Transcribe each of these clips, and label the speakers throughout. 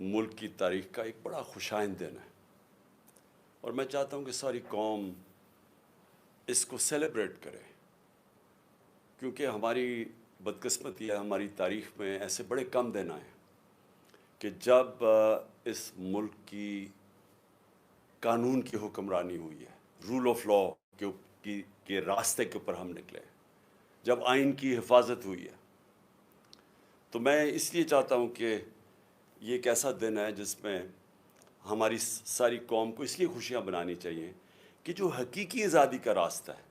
Speaker 1: ملک کی تاریخ کا ایک بڑا خوشائند دن ہے، اور میں چاہتا ہوں کہ ساری قوم اس کو سیلیبریٹ کرے، کیونکہ ہماری بدقسمتی ہے، ہماری تاریخ میں ایسے بڑے کم دن آئے کہ جب اس ملک کی قانون کی حکمرانی ہوئی ہے، رول آف لا کے راستے کے اوپر ہم نکلے، جب آئین کی حفاظت ہوئی ہے۔ تو میں اس لیے چاہتا ہوں کہ یہ ایک ایسا دن ہے جس میں ہماری ساری قوم کو اس لیے خوشیاں بنانی چاہیے کہ جو حقیقی آزادی کا راستہ ہے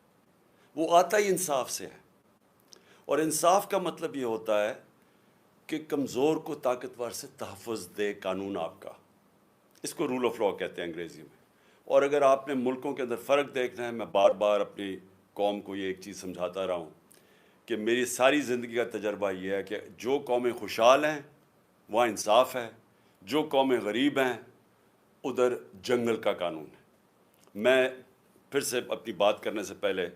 Speaker 1: وہ آتا ہی انصاف سے ہے، اور انصاف کا مطلب یہ ہوتا ہے کہ کمزور کو طاقتور سے تحفظ دے قانون آپ کا۔ اس کو رول آف لا کہتے ہیں انگریزی میں۔ اور اگر آپ نے ملکوں کے اندر فرق دیکھنا ہے، میں بار بار اپنی قوم کو یہ ایک چیز سمجھاتا رہا ہوں کہ میری ساری زندگی کا تجربہ یہ ہے کہ جو قومیں خوشحال ہیں وہاں انصاف ہے، جو قومیں غریب ہیں ادھر جنگل کا قانون ہے۔ میں پھر سے اپنی بات کرنے سے پہلے،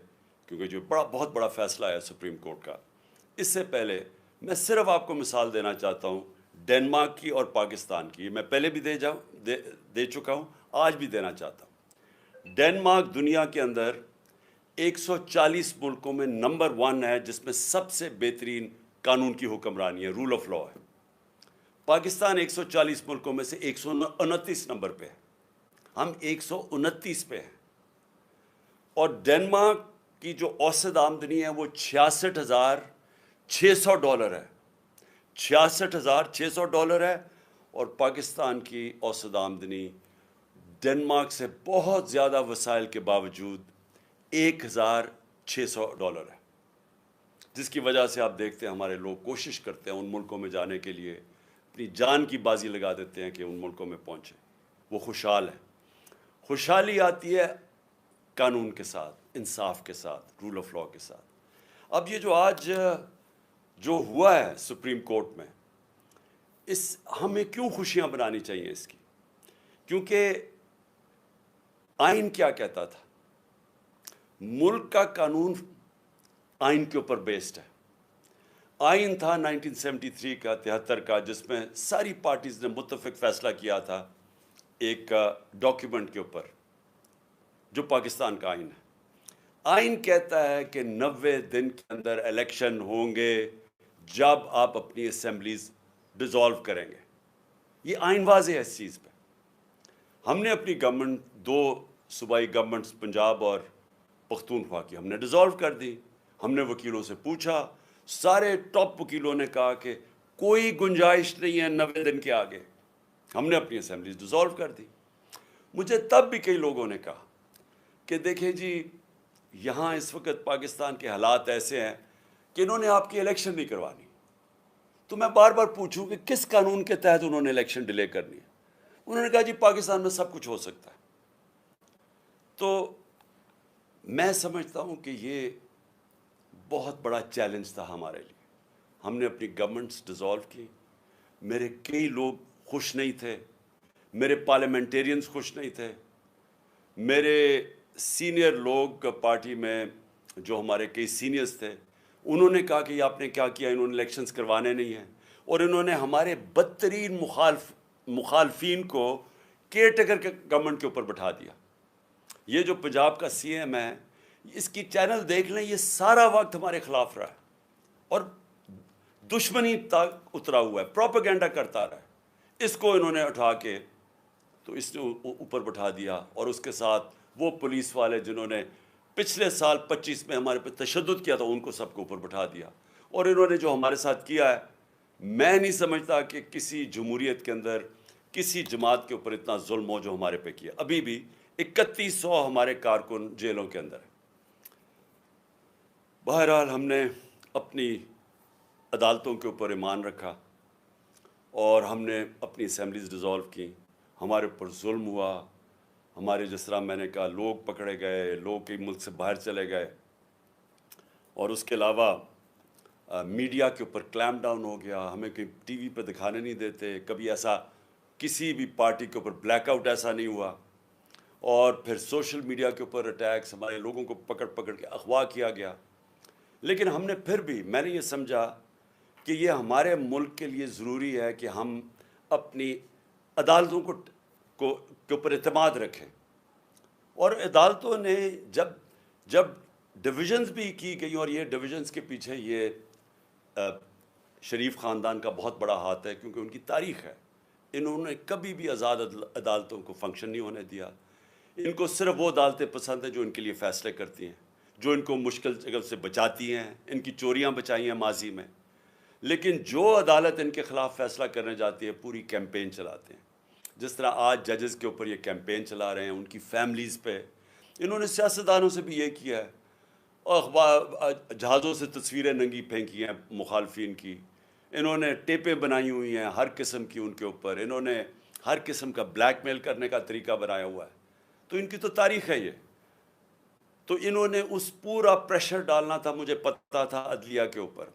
Speaker 1: کیونکہ جو بہت بڑا فیصلہ ہے سپریم کورٹ کا، اس سے پہلے میں صرف آپ کو مثال دینا چاہتا ہوں ڈنمارک کی اور پاکستان کی۔ میں پہلے بھی دے چکا ہوں، آج بھی دینا چاہتا ہوں۔ ڈنمارک دنیا کے اندر 140 ملکوں میں نمبر 1 ہے جس میں سب سے بہترین قانون کی حکمرانی ہے، رول آف لا ہے۔ پاکستان 140 ملکوں میں سے 129 نمبر پہ ہے، ہم 129 پہ ہیں۔ اور ڈنمارک کی جو اوسط آمدنی ہے وہ $66,600 ہے، $66,600 ہے، اور پاکستان کی اوسط آمدنی ڈنمارک سے بہت زیادہ وسائل کے باوجود $1,600 ہے، جس کی وجہ سے آپ دیکھتے ہیں ہمارے لوگ کوشش کرتے ہیں ان ملکوں میں جانے کے لیے، اپنی جان کی بازی لگا دیتے ہیں کہ ان ملکوں میں پہنچیں، وہ خوشحال ہیں۔ خوشحالی آتی ہے قانون کے ساتھ، انصاف کے ساتھ، رول آف لا کے ساتھ۔ اب یہ جو آج جو ہوا ہے سپریم کورٹ میں، ہمیں کیوں خوشیاں بنانی چاہیے اس کی؟ کیونکہ آئین کیا کہتا تھا؟ ملک کا قانون آئین کے اوپر بیسڈ ہے۔ آئین تھا 1973 کا، 73 کا، جس میں ساری پارٹیز نے متفق فیصلہ کیا تھا ایک ڈاکیومنٹ کے اوپر، جو پاکستان کا آئین ہے۔ آئین کہتا ہے کہ 90 دن کے اندر الیکشن ہوں گے جب آپ اپنی اسمبلیز ڈیزالو کریں گے۔ یہ آئین واضح ہے اس چیز پہ۔ ہم نے اپنی گورنمنٹ، 2 صوبائی گورنمنٹس پنجاب اور پختونخوا کی ہم نے ڈیزالو کر دی۔ ہم نے وکیلوں سے پوچھا، سارے ٹاپ وکیلوں نے کہا کہ کوئی گنجائش نہیں ہے 90 دن کے آگے۔ ہم نے اپنی اسمبلیز ڈیزالو کر دی۔ مجھے تب بھی کئی لوگوں نے کہا کہ دیکھیں جی، یہاں اس وقت پاکستان کے حالات ایسے ہیں کہ انہوں نے آپ کی الیکشن نہیں کروانی۔ تو میں بار بار پوچھوں کہ کس قانون کے تحت انہوں نے الیکشن ڈیلے کرنی ہے؟ انہوں نے کہا جی پاکستان میں سب کچھ ہو سکتا ہے۔ تو میں سمجھتا ہوں کہ یہ بہت بڑا چیلنج تھا ہمارے لیے۔ ہم نے اپنی گورنمنٹس ڈیزالو کی۔ میرے کئی لوگ خوش نہیں تھے، میرے پارلیمنٹیرینز خوش نہیں تھے، میرے سینئر لوگ پارٹی میں جو ہمارے کئی سینئرز تھے انہوں نے کہا کہ یہ آپ نے کیا کیا، انہوں نے الیکشنز کروانے نہیں ہیں، اور انہوں نے ہمارے بدترین مخالفین کو کیئر ٹیکر کے گورنمنٹ کے اوپر بٹھا دیا۔ یہ جو پنجاب کا سی ایم ہے، اس کی چینل دیکھ لیں، یہ سارا وقت ہمارے خلاف رہا ہے اور دشمنی تک اترا ہوا ہے، پروپیگنڈا کرتا رہا ہے۔ اس کو انہوں نے اٹھا کے تو اس نے اوپر بٹھا دیا، اور اس کے ساتھ وہ پولیس والے جنہوں نے پچھلے سال 25 میں ہمارے پہ تشدد کیا تھا ان کو سب کو اوپر بٹھا دیا۔ اور انہوں نے جو ہمارے ساتھ کیا ہے، میں نہیں سمجھتا کہ کسی جمہوریت کے اندر کسی جماعت کے اوپر اتنا ظلم ہو جو ہمارے پہ کیا۔ ابھی بھی 3100 ہمارے کارکن جیلوں کے اندر ہیں۔ بہرحال ہم نے اپنی عدالتوں کے اوپر ایمان رکھا اور ہم نے اپنی اسمبلیز ڈیزالو کی۔ ہمارے اوپر ظلم ہوا، ہمارے جس طرح میں نے کہا لوگ پکڑے گئے، لوگ کئی ملک سے باہر چلے گئے، اور اس کے علاوہ میڈیا کے اوپر کلیمپ ڈاؤن ہو گیا۔ ہمیں کہیں ٹی وی پہ دکھانے نہیں دیتے، کبھی ایسا کسی بھی پارٹی کے اوپر بلیک آؤٹ ایسا نہیں ہوا، اور پھر سوشل میڈیا کے اوپر اٹیکس، ہمارے لوگوں کو پکڑ پکڑ کے اغوا کیا گیا۔ لیکن ہم نے پھر بھی، میں نے یہ سمجھا کہ یہ ہمارے ملک کے لیے ضروری ہے کہ ہم اپنی عدالتوں کے اوپر اعتماد رکھیں. اور عدالتوں نے جب ڈویژنز بھی کی گئی، اور یہ ڈویژنز کے پیچھے یہ شریف خاندان کا بہت بڑا ہاتھ ہے، کیونکہ ان کی تاریخ ہے. انہوں نے کبھی بھی آزاد عدالتوں کو فنکشن نہیں ہونے دیا. ان کو صرف وہ عدالتیں پسند ہیں جو ان کے لیے فیصلے کرتی ہیں، جو ان کو مشکل جگہ سے بچاتی ہیں. ان کی چوریاں بچائی ہیں ماضی میں، لیکن جو عدالت ان کے خلاف فیصلہ کرنے جاتی ہے پوری کیمپین چلاتے ہیں. جس طرح آج ججز کے اوپر یہ کیمپین چلا رہے ہیں، ان کی فیملیز پہ. انہوں نے سیاستدانوں سے بھی یہ کیا ہے، اور جہازوں سے تصویریں ننگی پھینکی ہیں مخالفین کی. انہوں نے ٹیپیں بنائی ہوئی ہیں ہر قسم کی ان کے اوپر. انہوں نے ہر قسم کا بلیک میل کرنے کا طریقہ بنایا ہوا ہے. تو ان کی تو تاریخ ہے یہ. تو انہوں نے اس پورا پریشر ڈالنا تھا، مجھے پتہ تھا عدلیہ کے اوپر.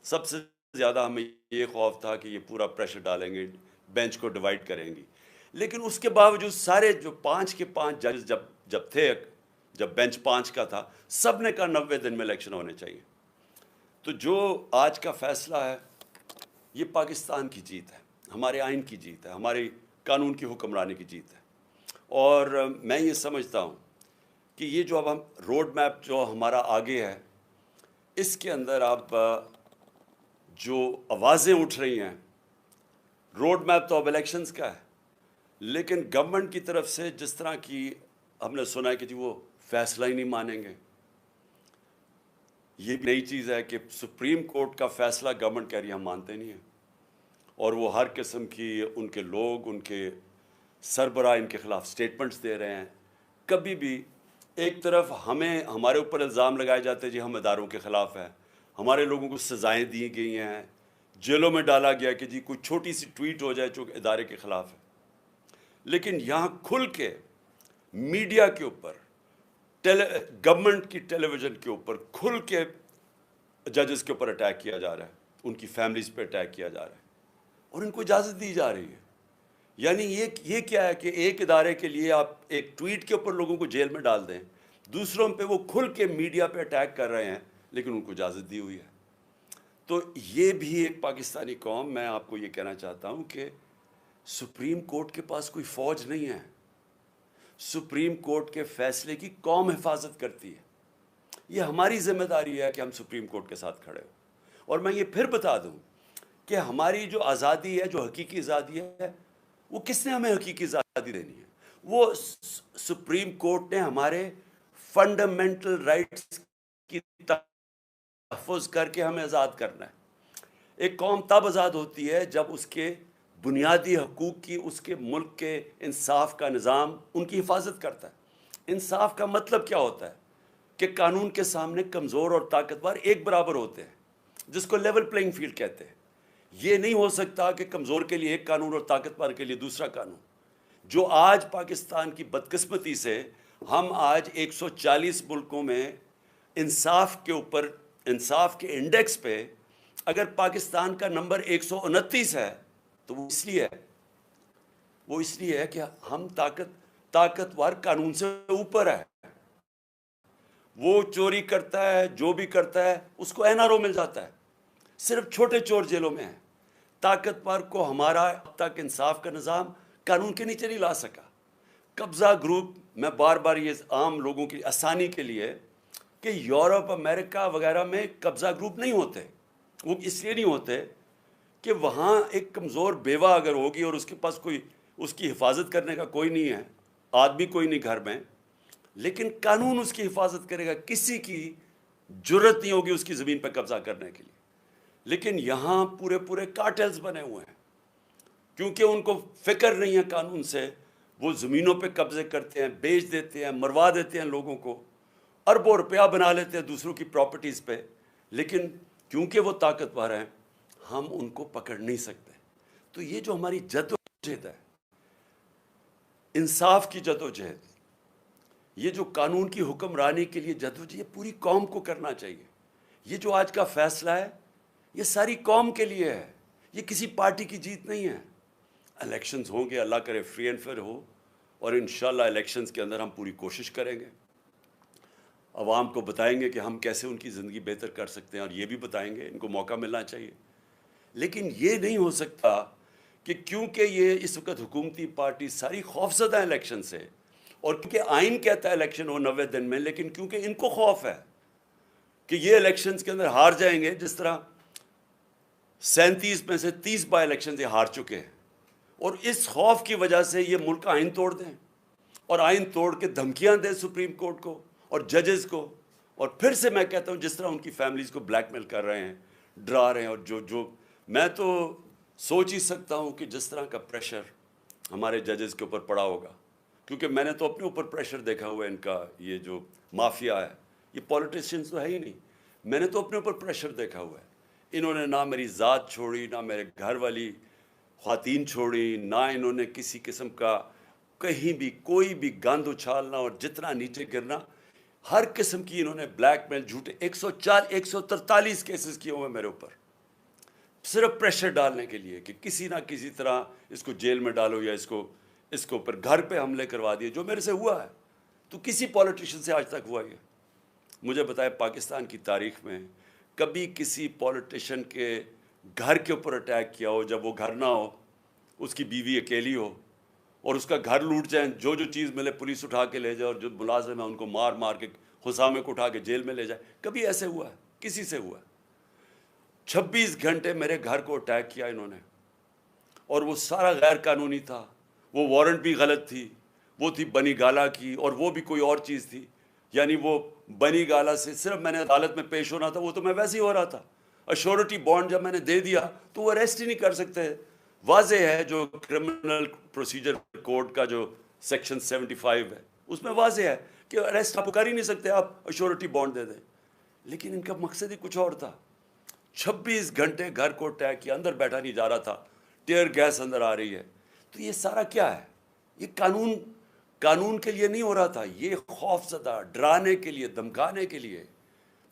Speaker 1: سب سے زیادہ ہمیں یہ خوف تھا کہ یہ پورا پریشر ڈالیں گے، بینچ کو ڈیوائیڈ کریں گی. لیکن اس کے باوجود سارے جو 5 کے 5 ججز جب تھے، جب بینچ 5 کا تھا، سب نے کہا 90 دن میں الیکشن ہونے چاہیے. تو جو آج کا فیصلہ ہے یہ پاکستان کی جیت ہے، ہمارے آئین کی جیت ہے، ہماری قانون کی حکمرانی کی جیت ہے. اور میں یہ سمجھتا ہوں کہ یہ جو اب ہم روڈ میپ جو ہمارا آگے ہے، اس کے اندر اب جو آوازیں اٹھ رہی ہیں، روڈ میپ تو اب الیکشنز کا ہے، لیکن گورنمنٹ کی طرف سے جس طرح کی ہم نے سنا ہے کہ جی وہ فیصلہ ہی نہیں مانیں گے. یہ بھی نئی چیز ہے کہ سپریم کورٹ کا فیصلہ گورنمنٹ کہہ رہی ہے ہم مانتے نہیں ہیں. اور وہ ہر قسم کی ان کے لوگ، ان کے سربراہ ان کے خلاف سٹیٹمنٹس دے رہے ہیں. کبھی بھی ایک طرف ہمارے اوپر الزام لگائے جاتے ہیں جی ہم اداروں کے خلاف ہیں، ہمارے لوگوں کو سزائیں دی گئی ہیں، جیلوں میں ڈالا گیا کہ جی کوئی چھوٹی سی ٹویٹ ہو جائے جو ادارے کے خلاف ہے. لیکن یہاں کھل کے میڈیا کے اوپر، گورنمنٹ کی ٹیلی ویژن کے اوپر کھل کے ججز کے اوپر اٹیک کیا جا رہا ہے، ان کی فیملیز پہ اٹیک کیا جا رہا ہے، اور ان کو اجازت دی جا رہی ہے. یعنی یہ کیا ہے کہ ایک ادارے کے لیے آپ ایک ٹویٹ کے اوپر لوگوں کو جیل میں ڈال دیں، دوسروں پہ وہ کھل کے میڈیا پہ اٹیک کر رہے ہیں، لیکن ان کو اجازت دی ہوئی ہے. تو یہ بھی ایک پاکستانی قوم، میں آپ کو یہ کہنا چاہتا ہوں کہ سپریم کورٹ کے پاس کوئی فوج نہیں ہے. سپریم کورٹ کے فیصلے کی قوم حفاظت کرتی ہے. یہ ہماری ذمہ داری ہے کہ ہم سپریم کورٹ کے ساتھ کھڑے ہوں. اور میں یہ پھر بتا دوں کہ ہماری جو آزادی ہے، جو حقیقی آزادی ہے، وہ کس نے ہمیں حقیقی آزادی دینی ہے؟ وہ سپریم کورٹ نے ہمارے فنڈامنٹل رائٹس کی تحفظ کر کے ہمیں آزاد کرنا ہے. ایک قوم تب آزاد ہوتی ہے جب اس کے بنیادی حقوق کی، اس کے ملک کے انصاف کا نظام ان کی حفاظت کرتا ہے. انصاف کا مطلب کیا ہوتا ہے؟ کہ قانون کے سامنے کمزور اور طاقتور ایک برابر ہوتے ہیں، جس کو لیول پلینگ فیلڈ کہتے ہیں. یہ نہیں ہو سکتا کہ کمزور کے لیے ایک قانون اور طاقتور کے لیے دوسرا قانون. جو آج پاکستان کی بدقسمتی سے ہم آج 140 ملکوں میں انصاف کے اوپر، انصاف کے انڈیکس پہ اگر پاکستان کا نمبر 129 ہے تو وہ اس لیے ہے کہ ہم طاقتور قانون سے اوپر ہے. وہ چوری کرتا ہے، جو بھی کرتا ہے اس کو این آر او مل جاتا ہے. صرف چھوٹے چور جیلوں میں ہیں. طاقتور کو ہمارا اب تک انصاف کا نظام قانون کے نیچے نہیں لا سکا. قبضہ گروپ، میں بار بار یہ عام لوگوں کی آسانی کے لیے کہ یورپ، امریکہ وغیرہ میں قبضہ گروپ نہیں ہوتے. وہ اس لیے نہیں ہوتے کہ وہاں ایک کمزور بیوہ اگر ہوگی اور اس کے پاس کوئی اس کی حفاظت کرنے کا کوئی نہیں ہے، آدمی کوئی نہیں گھر میں، لیکن قانون اس کی حفاظت کرے گا. کسی کی جرت نہیں ہوگی اس کی زمین پہ قبضہ کرنے کے لیے. لیکن یہاں پورے کارٹلز بنے ہوئے ہیں، کیونکہ ان کو فکر نہیں ہے قانون سے. وہ زمینوں پہ قبضے کرتے ہیں، بیچ دیتے ہیں، مروا دیتے ہیں لوگوں کو، اربوں روپیہ بنا لیتے ہیں دوسروں کی پراپرٹیز پہ. لیکن کیونکہ وہ طاقتور ہیں ہم ان کو پکڑ نہیں سکتے. تو یہ جو ہماری جدوجہد ہے، انصاف کی جدوجہد، یہ جو قانون کی حکمرانی کے لیے جدوجہد، یہ پوری قوم کو کرنا چاہیے. یہ جو آج کا فیصلہ ہے یہ ساری قوم کے لیے ہے، یہ کسی پارٹی کی جیت نہیں ہے. الیکشنز ہوں گے، اللہ کرے فری اینڈ فیئر ہو، اور انشاءاللہ الیکشنز کے اندر ہم پوری کوشش کریں گے، عوام کو بتائیں گے کہ ہم کیسے ان کی زندگی بہتر کر سکتے ہیں، اور یہ بھی بتائیں گے ان کو موقع ملنا چاہیے. لیکن یہ نہیں ہو سکتا کہ کیونکہ یہ اس وقت حکومتی پارٹی ساری خوفزدہ الیکشن سے، اور کیونکہ آئین کہتا ہے الیکشن ہو 90 دن میں، لیکن کیونکہ ان کو خوف ہے کہ یہ الیکشنز کے اندر ہار جائیں گے، جس طرح 37 میں سے 30 بائی الیکشنز یہ ہار چکے ہیں، اور اس خوف کی وجہ سے یہ ملک کا آئین توڑ دیں اور آئین توڑ کے دھمکیاں دیں سپریم کورٹ کو اور ججز کو، اور پھر سے میں کہتا ہوں جس طرح ان کی فیملیز کو بلیک میل کر رہے ہیں، ڈرا رہے ہیں، اور جو میں تو سوچ ہی سکتا ہوں کہ جس طرح کا پریشر ہمارے ججز کے اوپر پڑا ہوگا، کیونکہ میں نے تو اپنے اوپر پریشر دیکھا ہوا ہے، ان کا یہ جو مافیا ہے، یہ پولیٹیشینز تو ہے ہی نہیں، میں نے تو اپنے اوپر پریشر دیکھا ہوا ہے۔ انہوں نے نہ میری ذات چھوڑی، نہ میرے گھر والی خواتین چھوڑی، نہ انہوں نے کسی قسم کا کہیں بھی کوئی بھی گند اچھالنا اور جتنا نیچے گرنا، ہر قسم کی انہوں نے بلیک میل، جھوٹے 143 کیسز کیے ہوئے میرے اوپر، صرف پریشر ڈالنے کے لیے کہ کسی نہ کسی طرح اس کو جیل میں ڈالو یا اس کو اوپر گھر پہ حملے کروا دیے، جو میرے سے ہوا ہے۔ تو کسی پولیٹیشین سے آج تک ہوا یہ؟ مجھے بتائے پاکستان کی تاریخ میں کبھی کسی پولیٹیشین کے گھر کے اوپر اٹیک کیا ہو جب وہ گھر نہ ہو، اس کی بیوی اکیلی ہو، اور اس کا گھر لوٹ جائیں، جو چیز ملے پولیس اٹھا کے لے جائے، اور جو ملازم ہیں ان کو مار مار کے حسامے کو اٹھا کے جیل میں لے جائے؟ کبھی ایسے ہوا ہے؟ کسی سے ہوا ہے؟ 26 گھنٹے میرے گھر کو اٹیک کیا انہوں نے، اور وہ سارا غیر قانونی تھا، وہ وارنٹ بھی غلط تھی، وہ تھی بنی گالا کی، اور وہ بھی کوئی اور چیز تھی، یعنی وہ بنی گالا سے صرف میں نے عدالت میں پیش ہونا تھا، وہ تو میں ویسے ہی ہو رہا تھا، ایشورٹی بانڈ جب میں نے دے دیا تو وہ اریسٹ ہی نہیں کر سکتے۔ واضح ہے جو کرمنل پروسیجر کوڈ کا جو سیکشن 75 ہے، اس میں واضح ہے کہ اریسٹ آپ کر ہی نہیں سکتے، آپ ایشورٹی بانڈ دے دیں، لیکن ان کا مقصد ہی کچھ اور تھا۔ 26 گھنٹے گھر کو اٹیک کیا، اندر بیٹھا نہیں جا رہا تھا، ٹیئر گیس اندر آ رہی ہے۔ تو یہ سارا کیا ہے؟ یہ قانون کے لیے نہیں ہو رہا تھا، یہ خوف زدہ، ڈرانے کے لیے، دھمکانے کے لیے،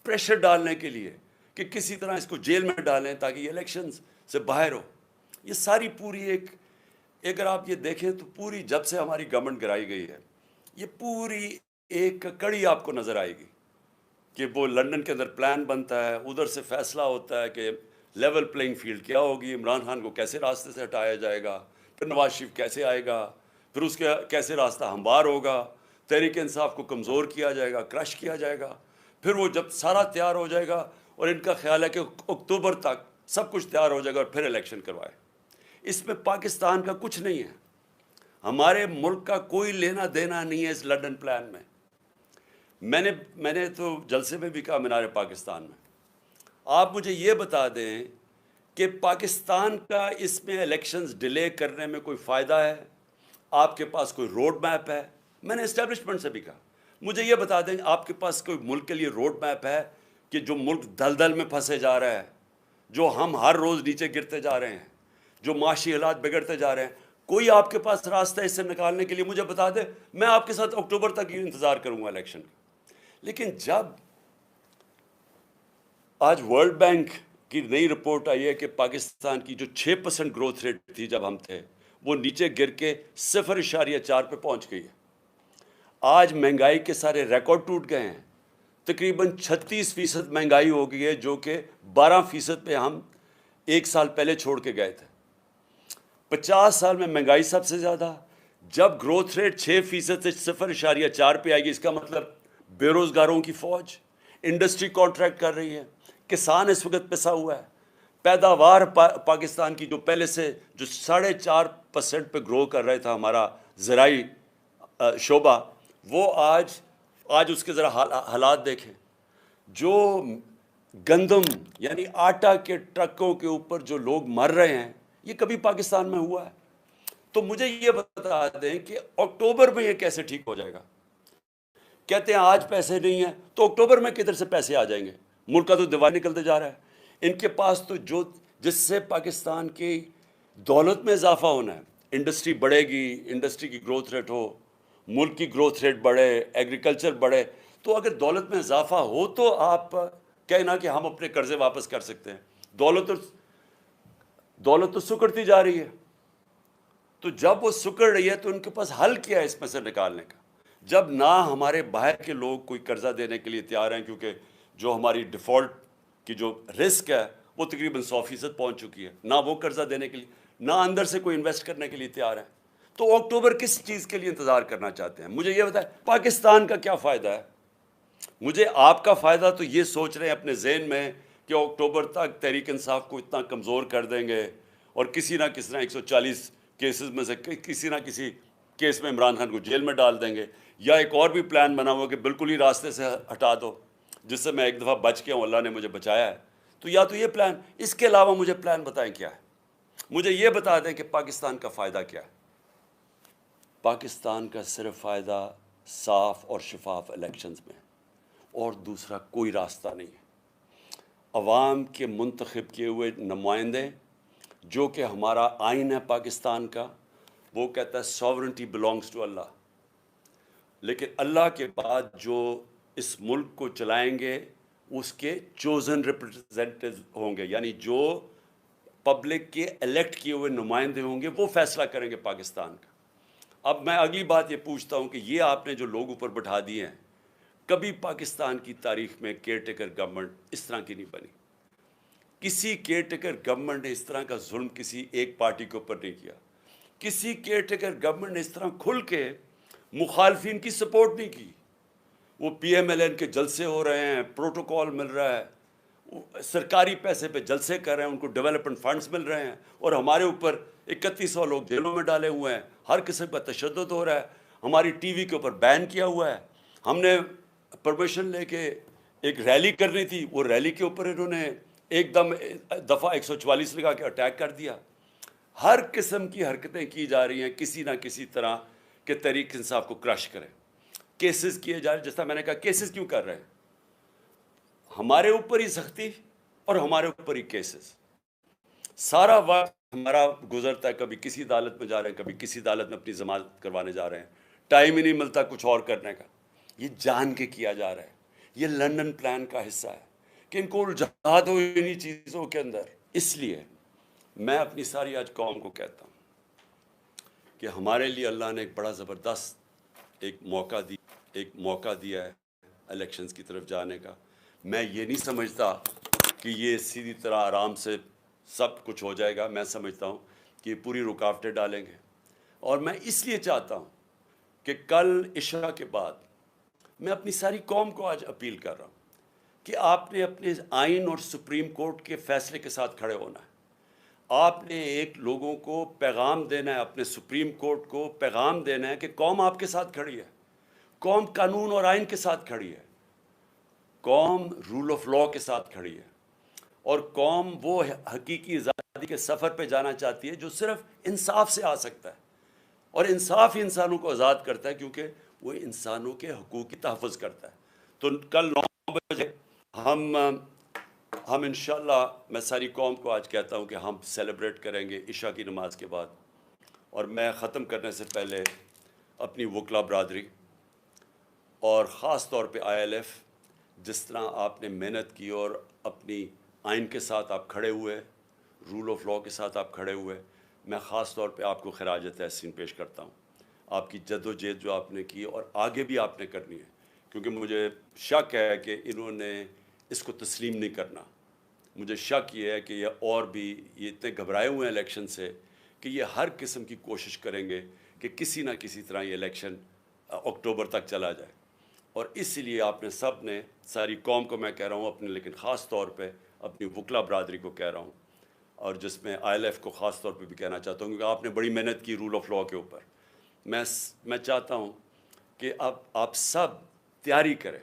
Speaker 1: پریشر ڈالنے کے لیے کہ کسی طرح اس کو جیل میں ڈالیں تاکہ یہ الیکشنز سے باہر ہو۔ یہ ساری پوری اگر آپ یہ دیکھیں تو پوری جب سے ہماری گورنمنٹ گرائی گئی ہے، یہ پوری ایک کڑی آپ کو نظر آئے گی کہ وہ لنڈن کے اندر پلان بنتا ہے، ادھر سے فیصلہ ہوتا ہے کہ لیول پلینگ فیلڈ کیا ہوگی، عمران خان کو کیسے راستے سے ہٹایا جائے گا، پھر نواز شریف کیسے آئے گا، پھر اس کا کیسے راستہ ہموار ہوگا، تحریک انصاف کو کمزور کیا جائے گا، کرش کیا جائے گا، پھر وہ جب سارا تیار ہو جائے گا، اور ان کا خیال ہے کہ اکتوبر تک سب کچھ تیار ہو جائے گا اور پھر الیکشن کروائے۔ اس میں پاکستان کا کچھ نہیں ہے، ہمارے ملک کا کوئی لینا دینا نہیں ہے اس لنڈن پلان میں۔ میں نے تو جلسے میں بھی کہا مینار پاکستان میں، آپ مجھے یہ بتا دیں کہ پاکستان کا اس میں الیکشنز ڈیلے کرنے میں کوئی فائدہ ہے؟ آپ کے پاس کوئی روڈ میپ ہے؟ میں نے اسٹیبلشمنٹ سے بھی کہا، مجھے یہ بتا دیں آپ کے پاس کوئی ملک کے لیے روڈ میپ ہے کہ جو ملک دلدل میں پھنسے جا رہا ہے، جو ہم ہر روز نیچے گرتے جا رہے ہیں، جو معاشی حالات بگڑتے جا رہے ہیں، کوئی آپ کے پاس راستہ اس سے نکالنے کے لیے مجھے بتا دے، میں آپ کے ساتھ اکتوبر تک ہی انتظار کروں گا الیکشن کا۔ لیکن جب آج ورلڈ بینک کی نئی رپورٹ آئی ہے کہ پاکستان کی جو 6% گروتھ ریٹ تھی جب ہم تھے، وہ نیچے گر کے 0.4 پہ پہنچ گئی ہے۔ آج مہنگائی کے سارے ریکارڈ ٹوٹ گئے ہیں، تقریباً 36% مہنگائی ہو گئی ہے، جو کہ 12% پہ ہم 1 سال پہلے چھوڑ کے گئے تھے۔ 50 سال میں مہنگائی سب سے زیادہ، جب گروتھ ریٹ 6% سے 0.4 پہ آئے گی، اس کا مطلب بے روزگاروں کی فوج، انڈسٹری کانٹریکٹ کر رہی ہے، کسان اس وقت پسا ہوا ہے، پیداوار پاکستان کی جو پہلے سے جو 4.5% پہ گرو کر رہا تھا ہمارا زرعی شعبہ، وہ آج اس کے ذرا حالات دیکھیں۔ جو گندم یعنی آٹا کے ٹرکوں کے اوپر جو لوگ مر رہے ہیں، یہ کبھی پاکستان میں ہوا ہے؟ تو مجھے یہ بتا دیں کہ اکتوبر میں یہ کیسے ٹھیک ہو جائے گا؟ کہتے ہیں آج پیسے نہیں ہیں، تو اکتوبر میں کدھر سے پیسے آ جائیں گے؟ ملک کا تو دیوار نکلتے جا رہا ہے۔ ان کے پاس تو جس سے پاکستان کی دولت میں اضافہ ہونا ہے، انڈسٹری بڑھے گی، انڈسٹری کی گروتھ ریٹ ہو، ملک کی گروتھ ریٹ بڑھے، ایگریکلچر بڑھے، تو اگر دولت میں اضافہ ہو تو آپ کہنا کہ ہم اپنے قرضے واپس کر سکتے ہیں۔ دولت تو سکڑتی جا رہی ہے، تو جب وہ سکڑ رہی ہے تو ان کے پاس حل کیا ہے اس میں سے نکالنے کا؟ جب نہ ہمارے باہر کے لوگ کوئی قرضہ دینے کے لیے تیار ہیں، کیونکہ جو ہماری ڈیفالٹ کی جو رسک ہے وہ تقریباً 100% پہنچ چکی ہے، نہ وہ قرضہ دینے کے لیے، نہ اندر سے کوئی انویسٹ کرنے کے لیے تیار ہے. تو اکتوبر کس چیز کے لیے انتظار کرنا چاہتے ہیں؟ مجھے یہ بتائیں, پاکستان کا کیا فائدہ ہے؟ مجھے آپ کا فائدہ تو یہ سوچ رہے ہیں اپنے ذہن میں کہ اکتوبر تک تحریک انصاف کو اتنا کمزور کر دیں گے اور کسی نہ کسی 140 کیسز میں سے کسی نہ کسی کیس میں عمران خان کو جیل میں ڈال دیں گے, یا ایک اور بھی پلان بنا ہوا کہ بالکل ہی راستے سے ہٹا دو, جس سے میں ایک دفعہ بچ گیا ہوں, اللہ نے مجھے بچایا ہے. تو یا تو یہ پلان, اس کے علاوہ مجھے پلان بتائیں کیا ہے. مجھے یہ بتا دیں کہ پاکستان کا فائدہ کیا ہے. پاکستان کا صرف فائدہ صاف اور شفاف الیکشنز میں, اور دوسرا کوئی راستہ نہیں ہے. عوام کے منتخب کیے ہوئے نمائندے, جو کہ ہمارا آئین ہے پاکستان کا, وہ کہتا ہے ساورنٹی بلانگس ٹو اللہ, لیکن اللہ کے بعد جو اس ملک کو چلائیں گے اس کے چوزن ریپرزینٹیو ہوں گے, یعنی جو پبلک کے الیکٹ کیے ہوئے نمائندے ہوں گے, وہ فیصلہ کریں گے پاکستان کا. اب میں اگلی بات یہ پوچھتا ہوں کہ یہ آپ نے جو لوگ اوپر بٹھا دیے ہیں, کبھی پاکستان کی تاریخ میں کیئر ٹیکر گورنمنٹ اس طرح کی نہیں بنی. کسی کیئر ٹیکر گورنمنٹ نے اس طرح کا ظلم کسی ایک پارٹی کے اوپر نہیں کیا. کسی کیئر ٹیکر گورنمنٹ نے اس طرح کھل کے مخالفین کی سپورٹ نہیں کی. وہ پی ایم ایل این کے جلسے ہو رہے ہیں, پروٹوکول مل رہا ہے, سرکاری پیسے پہ جلسے کر رہے ہیں, ان کو ڈیولپمنٹ فنڈز مل رہے ہیں, اور ہمارے اوپر 3100 لوگ جیلوں میں ڈالے ہوئے ہیں, ہر قسم کا تشدد ہو رہا ہے, ہماری ٹی وی کے اوپر بین کیا ہوا ہے. ہم نے پرمیشن لے کے ایک ریلی کرنی تھی, وہ ریلی کے اوپر انہوں نے ایک دم دفعہ 144 لگا کے اٹیک کر دیا. ہر قسم کی حرکتیں کی جا رہی ہیں کسی نہ کسی طرح کہ تحریک انصاف کو کرش کریں. کیسز کیے جا رہے ہیں, جیسا میں نے کہا کیسز کیوں کر رہے ہیں؟ ہمارے اوپر ہی سختی اور ہمارے اوپر ہی کیسز. سارا وقت ہمارا گزرتا ہے, کبھی کسی عدالت میں جا رہے ہیں, کبھی کسی عدالت میں اپنی ضمانت کروانے جا رہے ہیں, ٹائم ہی نہیں ملتا کچھ اور کرنے کا. یہ جان کے کیا جا رہا ہے, یہ لندن پلان کا حصہ ہے کہ ان کو الجھا دو انہی چیزوں کے اندر. اس لیے میں اپنی ساری آج قوم کو کہتا ہوں کہ ہمارے لیے اللہ نے ایک بڑا زبردست ایک موقع دیا ہے الیکشنز کی طرف جانے کا. میں یہ نہیں سمجھتا کہ یہ سیدھی طرح آرام سے سب کچھ ہو جائے گا. میں سمجھتا ہوں کہ یہ پوری رکاوٹیں ڈالیں گے, اور میں اس لیے چاہتا ہوں کہ کل عشاء کے بعد میں اپنی ساری قوم کو آج اپیل کر رہا ہوں کہ آپ نے اپنے آئین اور سپریم کورٹ کے فیصلے کے ساتھ کھڑے ہونا ہے. آپ نے ایک لوگوں کو پیغام دینا ہے, اپنے سپریم کورٹ کو پیغام دینا ہے کہ قوم آپ کے ساتھ کھڑی ہے, قوم قانون اور آئین کے ساتھ کھڑی ہے, قوم رول آف لاء کے ساتھ کھڑی ہے, اور قوم وہ حقیقی آزادی کے سفر پہ جانا چاہتی ہے جو صرف انصاف سے آ سکتا ہے. اور انصاف ہی انسانوں کو آزاد کرتا ہے, کیونکہ وہ انسانوں کے حقوق کی تحفظ کرتا ہے. تو کل 9 بجے ہم انشاءاللہ, میں ساری قوم کو آج کہتا ہوں کہ ہم سیلیبریٹ کریں گے عشاء کی نماز کے بعد. اور میں ختم کرنے سے پہلے اپنی وکلا برادری اور خاص طور پہ آئی ایل ایف, جس طرح آپ نے محنت کی اور اپنی آئین کے ساتھ آپ کھڑے ہوئے, رول آف لاء کے ساتھ آپ کھڑے ہوئے, میں خاص طور پہ آپ کو خراج تحسین پیش کرتا ہوں. آپ کی جد و جہد جو آپ نے کی اور آگے بھی آپ نے کرنی ہے, کیونکہ مجھے شک ہے کہ انہوں نے اس کو تسلیم نہیں کرنا. مجھے شک یہ ہے کہ یہ اور بھی یہ اتنے گھبرائے ہوئے ہیں الیکشن سے کہ یہ ہر قسم کی کوشش کریں گے کہ کسی نہ کسی طرح یہ الیکشن اکتوبر تک چلا جائے. اور اس لیے آپ نے سب نے, ساری قوم کو میں کہہ رہا ہوں اپنے, لیکن خاص طور پہ اپنی وکلا برادری کو کہہ رہا ہوں, اور جس میں آئی ایل ایف کو خاص طور پہ بھی کہنا چاہتا ہوں, کیونکہ آپ نے بڑی محنت کی رول آف لاء کے اوپر. میں چاہتا ہوں کہ اب آپ سب تیاری کریں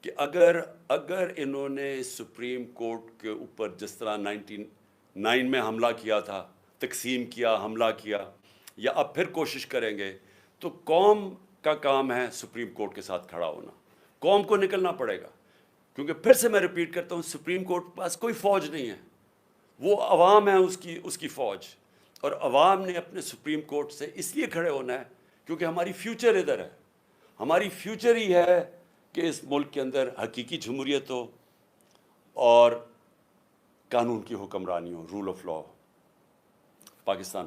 Speaker 1: کہ اگر انہوں نے سپریم کورٹ کے اوپر جس طرح 99 میں حملہ کیا تھا, تقسیم کیا, حملہ کیا, یا اب پھر کوشش کریں گے, تو قوم کا کام ہے سپریم کورٹ کے ساتھ کھڑا ہونا. قوم کو نکلنا پڑے گا, کیونکہ پھر سے میں ریپیٹ کرتا ہوں, سپریم کورٹ کے پاس کوئی فوج نہیں ہے, وہ عوام ہے اس کی فوج. اور عوام نے اپنے سپریم کورٹ سے اس لیے کھڑے ہونا ہے کیونکہ ہماری فیوچر ادھر ہے. ہماری فیوچر ہی ہے کہ اس ملک کے اندر حقیقی جمہوریت ہو اور قانون کی حکمرانی ہو, رول آف لاء. پاکستان